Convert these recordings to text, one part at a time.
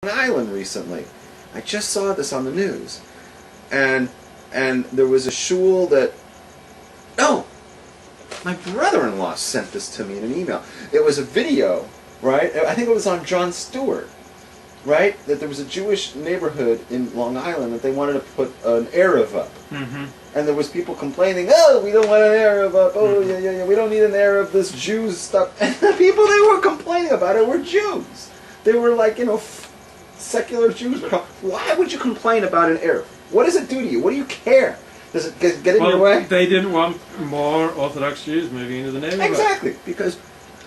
an island recently. I just saw this on the news, and there was a shul that. No, my brother-in-law sent this to me in an email. It was a video, right? I think it was on Jon Stewart, right? That there was a Jewish neighborhood in Long Island that they wanted to put an Eruv up. Mm-hmm. And there was people complaining, oh, we don't want an Eruv up, oh, yeah, we don't need an Eruv, this Jews stuff. And the people they were complaining about it were Jews. They were like, secular Jews. Why would you complain about an Eruv? What does it do to you? What do you care? Does it get in your way? They didn't want more Orthodox Jews moving into the neighborhood. Exactly, because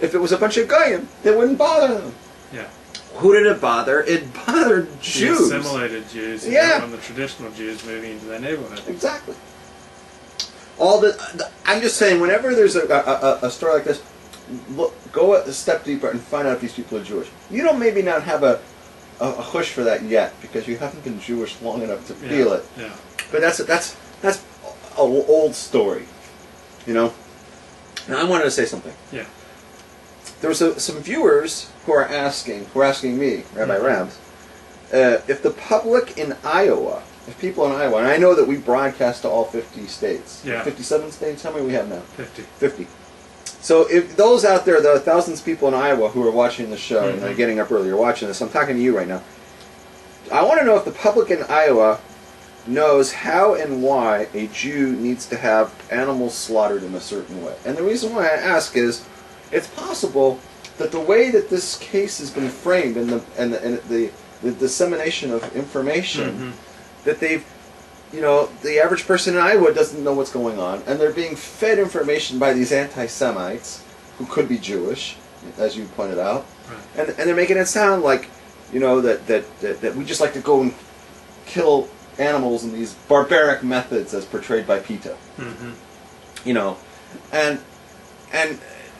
if it was a bunch of Goyim, it wouldn't bother them. Yeah. Who did it bother? It bothered Jews. The assimilated Jews, yeah. And the traditional Jews moving into their neighborhood. Exactly. I'm just saying, whenever there's a story like this, go a step deeper and find out if these people are Jewish. You don't maybe not have a hush for that yet because you haven't been Jewish long enough to feel it. Yeah. But that's an old story, Now I wanted to say something. Yeah. There was some viewers who are asking me, Rabbi Rabs, if the public in Iowa, if people in Iowa, and I know that we broadcast to all 50 states. Yeah. 57 states? How many we have now? 50. 50. So if those out there, the thousands of people in Iowa who are watching the show and they're getting up early or watching this, I'm talking to you right now. I want to know if the public in Iowa knows how and why a Jew needs to have animals slaughtered in a certain way. And the reason why I ask is, it's possible that the way that this case has been framed and the dissemination of information, that they've, the average person in Iowa doesn't know what's going on, and they're being fed information by these anti-Semites who could be Jewish, as you pointed out, and they're making it sound like, that we just like to go and kill animals in these barbaric methods as portrayed by PETA.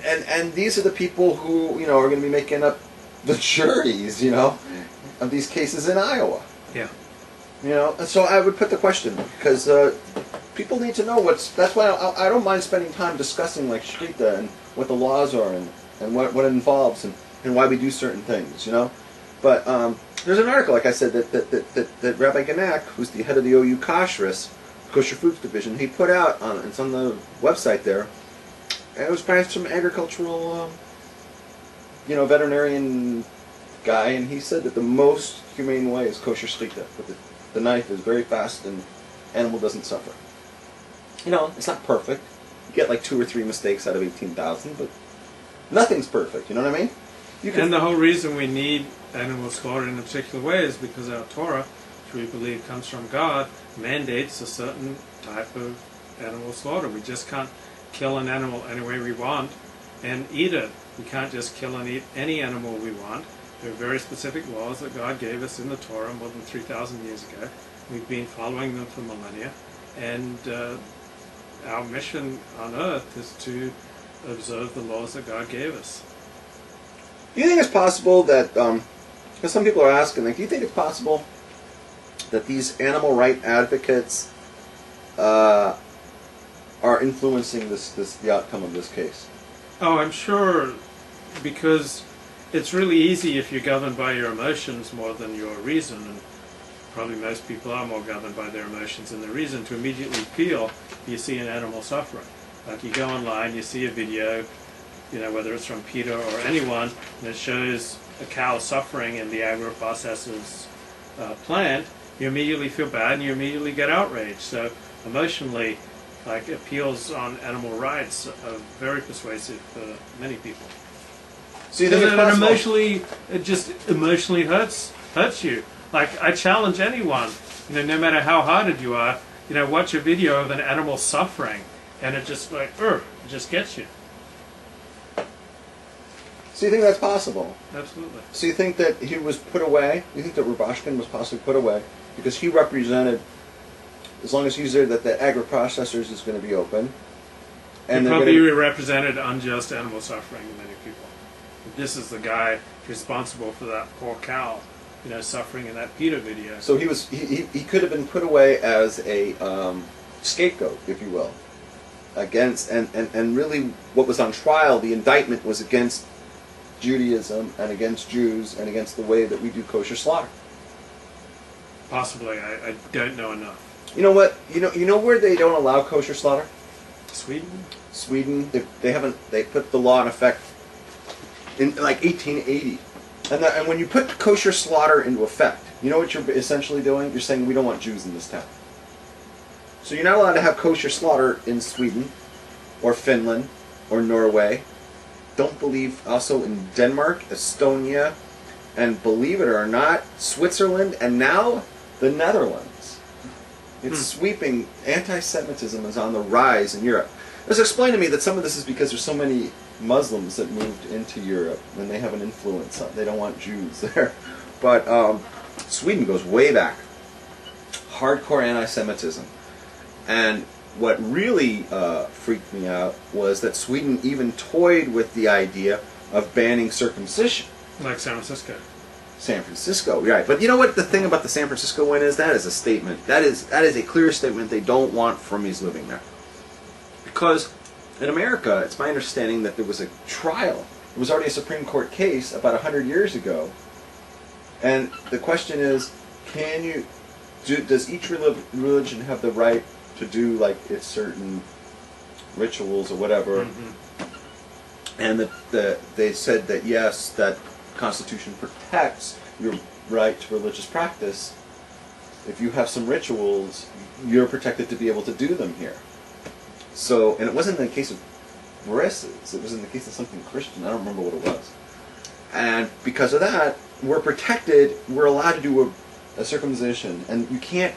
And these are the people who, are going to be making up the juries, of these cases in Iowa. Yeah. And so I would put the question, because people need to know that's why I don't mind spending time discussing like Shrita and what the laws are and what it involves and why we do certain things, But there's an article, like I said, that Rabbi Ganak, who's the head of the OU Kosher Foods Division, he put out, it's on the website there, and it was by some agricultural, veterinarian guy, and he said that the most humane way is kosher shrita, but the knife is very fast and animal doesn't suffer. It's not perfect. You get like 2 or 3 mistakes out of 18,000, but nothing's perfect, you know what I mean? And the whole reason we need animals slaughtered in a particular way is because our Torah, which we believe comes from God, mandates a certain type of animal slaughter. We just can't kill an animal any way we want and eat it. We can't just kill and eat any animal we want. There are very specific laws that God gave us in the Torah more than 3,000 years ago. We've been following them for millennia, and our mission on earth is to observe the laws that God gave us. Do you think it's possible that, because some people are asking, do you think it's possible that these animal right advocates are influencing the outcome of this case? Oh, I'm sure, because it's really easy if you're governed by your emotions more than your reason, and probably most people are more governed by their emotions than their reason, to immediately feel you see an animal suffering. Like you go online, you see a video, whether it's from PETA or anyone, and it shows a cow suffering in the agro-processor's plant, you immediately feel bad and you immediately get outraged. So emotionally, appeals on animal rights are very persuasive for many people. So you think it's possible? It just emotionally hurts you. Like, I challenge anyone, no matter how hearted you are, watch a video of an animal suffering, and it just it just gets you. So you think that's possible? Absolutely. So you think that he was put away? You think that Rubashkin was possibly put away because he represented, as long as he's there, that the agro-processors is going to be open, and he probably represented unjust animal suffering to many people. This is the guy responsible for that poor cow, suffering in that PETA video. So he could have been put away as a scapegoat, if you will, against and really what was on trial. The indictment was against Judaism and against Jews and against the way that we do kosher slaughter. Possibly. I don't know enough. You know what? You know where they don't allow kosher slaughter? Sweden? Sweden. They put the law in effect in like 1880. And when you put kosher slaughter into effect, you know what you're essentially doing? You're saying we don't want Jews in this town. So you're not allowed to have kosher slaughter in Sweden or Finland or Norway. Don't believe also in Denmark, Estonia, and believe it or not, Switzerland, and now the Netherlands. It's sweeping. Anti-Semitism is on the rise in Europe. It was explained to me that some of this is because there's so many Muslims that moved into Europe and they have an influence on. They don't want Jews there. But Sweden goes way back. Hardcore anti-Semitism. And what really freaked me out was that Sweden even toyed with the idea of banning circumcision. Like San Francisco. San Francisco, right. But you know what the thing about the San Francisco win is? That is a statement. That is a clear statement they don't want Frumies living there. Because in America, it's my understanding that there was a trial. There was already a Supreme Court case about 100 years ago. And the question is, does each religion have the right to do like its certain rituals or whatever? Mm-hmm. And they said that yes, that Constitution protects your right to religious practice. If you have some rituals, you're protected to be able to do them here. So, and it wasn't in the case of Brisses, it was in the case of something Christian. I don't remember what it was. And because of that, we're protected, we're allowed to do a circumcision, and you can't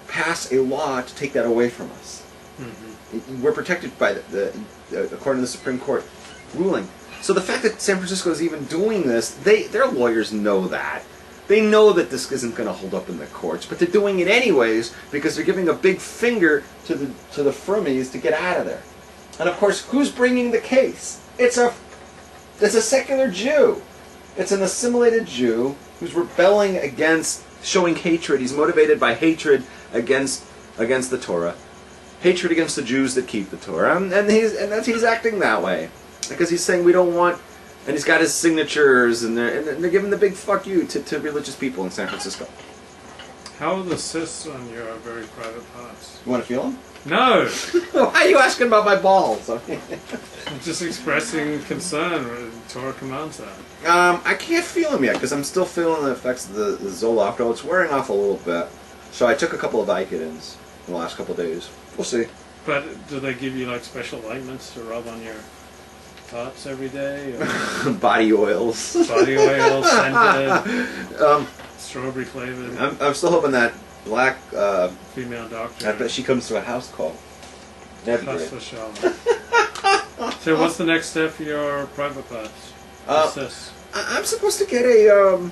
pass a law to take that away from us. Mm-hmm. We're protected by according to the Supreme Court ruling. So the fact that San Francisco is even doing this, their lawyers know that. They know that this isn't going to hold up in the courts, but they're doing it anyways because they're giving a big finger to the Frumies to get out of there. And of course, who's bringing the case? It's a secular Jew. It's an assimilated Jew who's rebelling against, showing hatred. He's motivated by hatred against the Torah, hatred against the Jews that keep the Torah, and he's acting that way because he's saying we don't want. And he's got his signatures, and they're giving the big fuck you to religious people in San Francisco. How are the cysts on your very private parts? You want to feel them? No! Why are you asking about my balls? I'm just expressing concern when Torah commands that. I can't feel them yet, because I'm still feeling the effects of the Zoloft. It's wearing off a little bit. So I took a couple of Vicodins in the last couple of days. We'll see. But do they give you like special ointments to rub on your parts every day? Or body oils. Body oils, scented, strawberry flavored. I'm still hoping that black female doctor. I bet she comes to a house call. That'd be That's great. for sure. So what's the next step for your private parts? What's this? I'm supposed to get a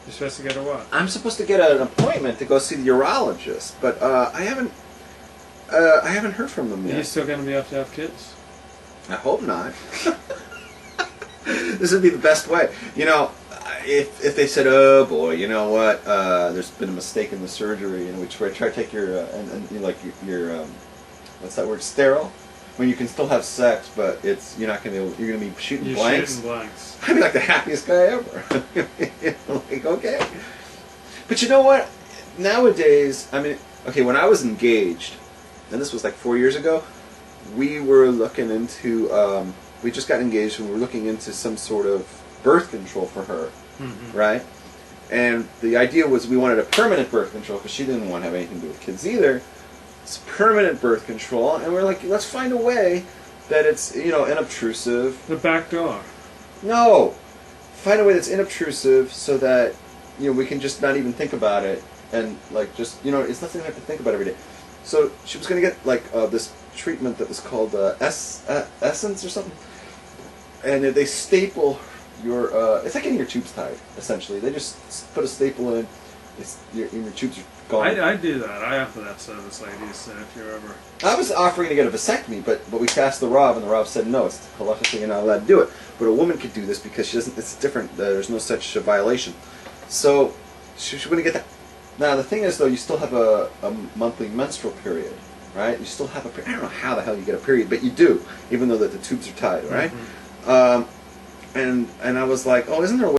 You're supposed to get a what? I'm supposed to get an appointment to go see the urologist, but I haven't heard from them Are you yet. still going to be able to have kids? I hope not. This would be the best way. You know, if they said, "Oh boy, you know what? There's been a mistake in the surgery," and we try to take your and you know, like your what's that word? Sterile. When you can still have sex, but you're not going to. You're going to be shooting blanks. Shooting blanks. I'd be like the happiest guy ever. Like, okay. But you know what? Nowadays, I mean, okay, when I was engaged, and this was like 4 years ago, we were looking into, we just got engaged and we were looking into some sort of birth control for her, right? And the idea was we wanted a permanent birth control because she didn't want to have anything to do with kids either. It's permanent birth control, and we're like, let's find a way that it's, you know, inobtrusive. The back door. No! Find a way that's inobtrusive so that, you know, we can just not even think about it, and, like, just, you know, it's nothing I have to think about every day. So she was going to get, like, this treatment that was called Essence or something, and they staple your, it's like getting your tubes tied, essentially. They just put a staple in, your tubes are gone. I do that. I offer that service, ladies, so if you're ever... I was offering to get a vasectomy, but we passed the Rav, and the Rav said no, it's halachically you're not allowed to do it. But a woman could do this because she doesn't. It's different. There's no such violation. So she wouldn't get that. Now the thing is, though, you still have a monthly menstrual period, right? You still have a period. I don't know how the hell you get a period, but you do, even though that the tubes are tied, right? Mm-hmm. And I was like, oh, isn't there a way